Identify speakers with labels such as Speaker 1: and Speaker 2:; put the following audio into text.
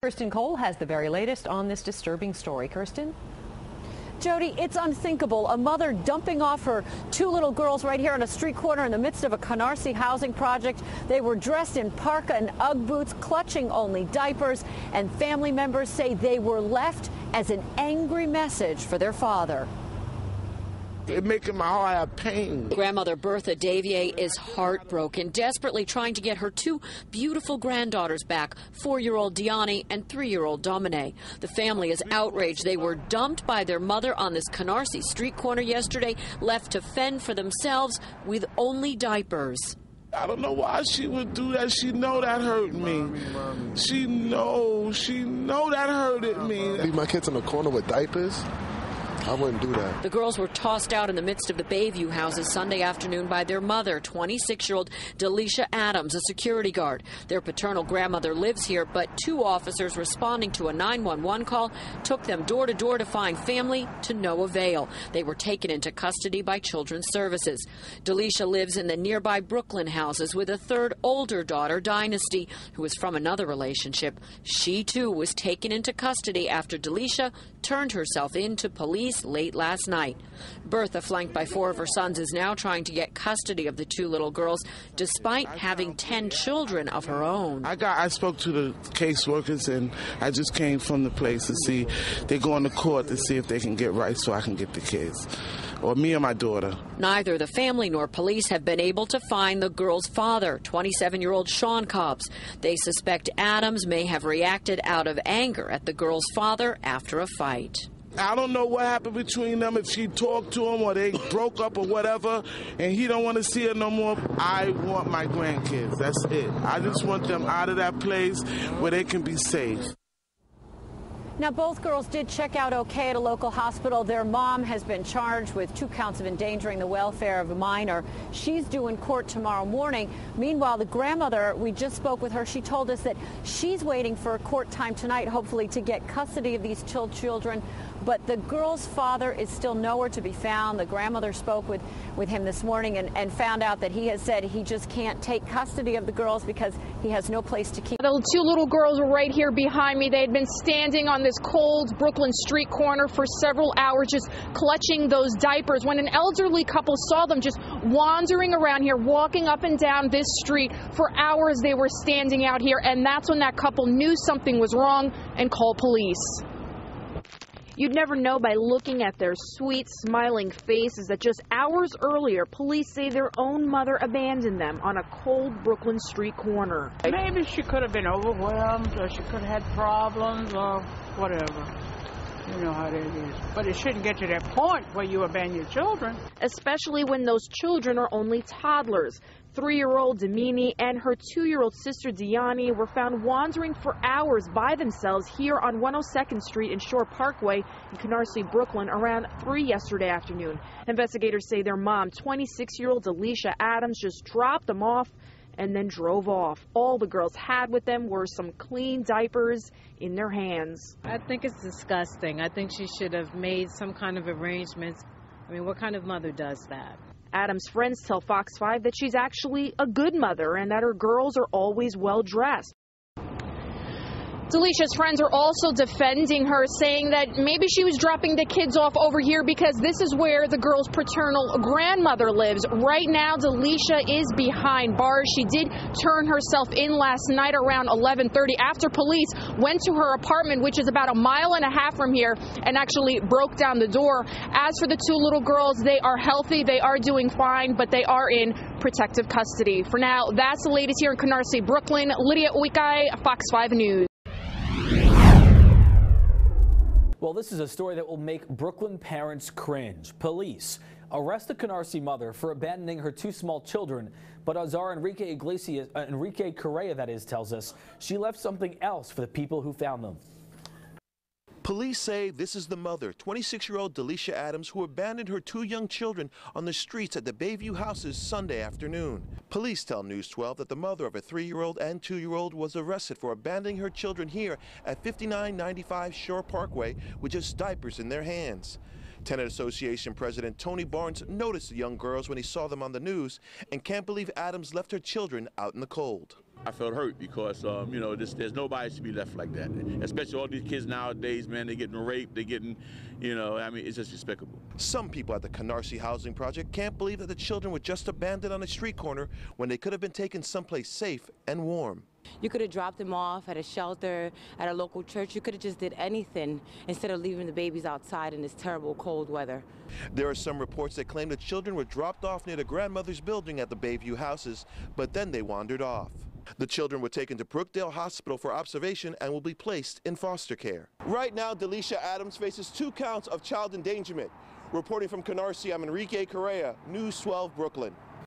Speaker 1: Kirsten Cole has the very latest on this disturbing story. Kirsten?
Speaker 2: Jody, it's unthinkable. A mother dumping off her two little girls right here on a street corner in the midst of a Canarsie housing project. They were dressed in parka and Ugg boots, clutching only diapers, and family members say they were left as an angry message for their father.
Speaker 3: It's making my heart have pain.
Speaker 4: Grandmother Bertha Davia is heartbroken, desperately trying to get her two beautiful granddaughters back, 4-year-old Diani and 3-year-old Dominae. The family is outraged. They were dumped by their mother on this Canarsie street corner yesterday, left to fend for themselves with only diapers.
Speaker 3: I don't know why she would do that. She know that hurt me. She know that hurted me.
Speaker 5: Leave my kids in the corner with diapers? I wouldn't do that.
Speaker 4: The girls were tossed out in the midst of the Bayview houses Sunday afternoon by their mother, 26-year-old Dalisha Adams, a security guard. Their paternal grandmother lives here, but two officers responding to a 911 call took them door to door to find family, to no avail. They were taken into custody by Children's Services. Dalisha lives in the nearby Brooklyn houses with a third older daughter, Dynasty, who is from another relationship. She, too, was taken into custody after Dalisha turned herself in to police late last night. Bertha, flanked by 4 of her sons, is now trying to get custody of the two little girls, despite having 10 children of her own.
Speaker 3: I spoke to the caseworkers, and I just came from the place to see. They're going to court to see if they can get right so I can get the kids, or me or my daughter.
Speaker 4: Neither the family nor police have been able to find the girl's father, 27-year-old Shawn Cobbs. They suspect Adams may have reacted out of anger at the girl's father after a fight.
Speaker 3: I don't know what happened between them, if she talked to him or they broke up or whatever, and he don't want to see her no more. I want my grandkids. That's it. I just want them out of that place where they can be safe.
Speaker 2: Now, both girls did check out okay at a local hospital. Their mom has been charged with 2 counts of endangering the welfare of a minor. She's due in court tomorrow morning. Meanwhile, the grandmother, we just spoke with her. She told us that she's waiting for a court time tonight, hopefully, to get custody of these children. But the girl's father is still nowhere to be found. The grandmother spoke with him this morning and found out that he has said he just can't take custody of the girls because he has no place to keep.
Speaker 6: The 2 little girls were right here behind me. They had been standing on this cold Brooklyn street corner for several hours, just clutching those diapers, when an elderly couple saw them just wandering around here, walking up and down this street. For hours they were standing out here, and that's when that couple knew something was wrong and called police. You'd never know by looking at their sweet, smiling faces that just hours earlier, police say their own mother abandoned them on a cold Brooklyn street corner.
Speaker 7: Maybe she could have been overwhelmed, or she could have had problems, or whatever. You know how it is. But it shouldn't get to that point where you abandon your children.
Speaker 6: Especially when those children are only toddlers. 3-year-old Dominae and her 2-year-old sister Diani were found wandering for hours by themselves here on 102nd Street and Shore Parkway in Canarsie, Brooklyn, around 3 yesterday afternoon. Investigators say their mom, 26-year-old Dalisha Adams, just dropped them off and then drove off. All the girls had with them were some clean diapers in their hands.
Speaker 8: I think it's disgusting. I think she should have made some kind of arrangements. I mean, what kind of mother does that?
Speaker 6: Adams' friends tell Fox 5 that she's actually a good mother and that her girls are always well dressed. Dalisha's friends are also defending her, saying that maybe she was dropping the kids off over here because this is where the girl's paternal grandmother lives. Right now, Dalisha is behind bars. She did turn herself in last night around 11:30 after police went to her apartment, which is about 1.5 miles from here, and actually broke down the door. As for the 2 little girls, they are healthy. They are doing fine, but they are in protective custody. For now, that's the latest here in Canarsie, Brooklyn. Lydia Uikai, Fox 5 News.
Speaker 9: Well, this is a story that will make Brooklyn parents cringe. Police arrest a Canarsie mother for abandoning her 2 small children, but Azar Enrique Correa, that is, tells us she left something else for the people who found them.
Speaker 10: Police say this is the mother, 26-year-old Dalisha Adams, who abandoned her 2 young children on the streets at the Bayview houses Sunday afternoon. Police tell News 12 that the mother of a 3-year-old and 2-year-old was arrested for abandoning her children here at 5995 Shore Parkway with just diapers in their hands. Tenant Association President Tony Barnes noticed the young girls when he saw them on the news and can't believe Adams left her children out in the cold.
Speaker 11: I felt hurt because, you know, there's nobody should be left like that. Especially all these kids nowadays, man, they're getting raped, they're getting, you know, I mean, it's just despicable.
Speaker 10: Some people at the Canarsie housing project can't believe that the children were just abandoned on a street corner when they could have been taken someplace safe and warm.
Speaker 12: You could have dropped them off at a shelter, at a local church. You could have just did anything instead of leaving the babies outside in this terrible cold weather.
Speaker 10: There are some reports that claim the children were dropped off near the grandmother's building at the Bayview houses, but then they wandered off. The children were taken to Brookdale Hospital for observation and will be placed in foster care. Right now, Dalisha Adams faces 2 counts of child endangerment. Reporting from Canarsie, I'm Enrique Correa, News 12, Brooklyn.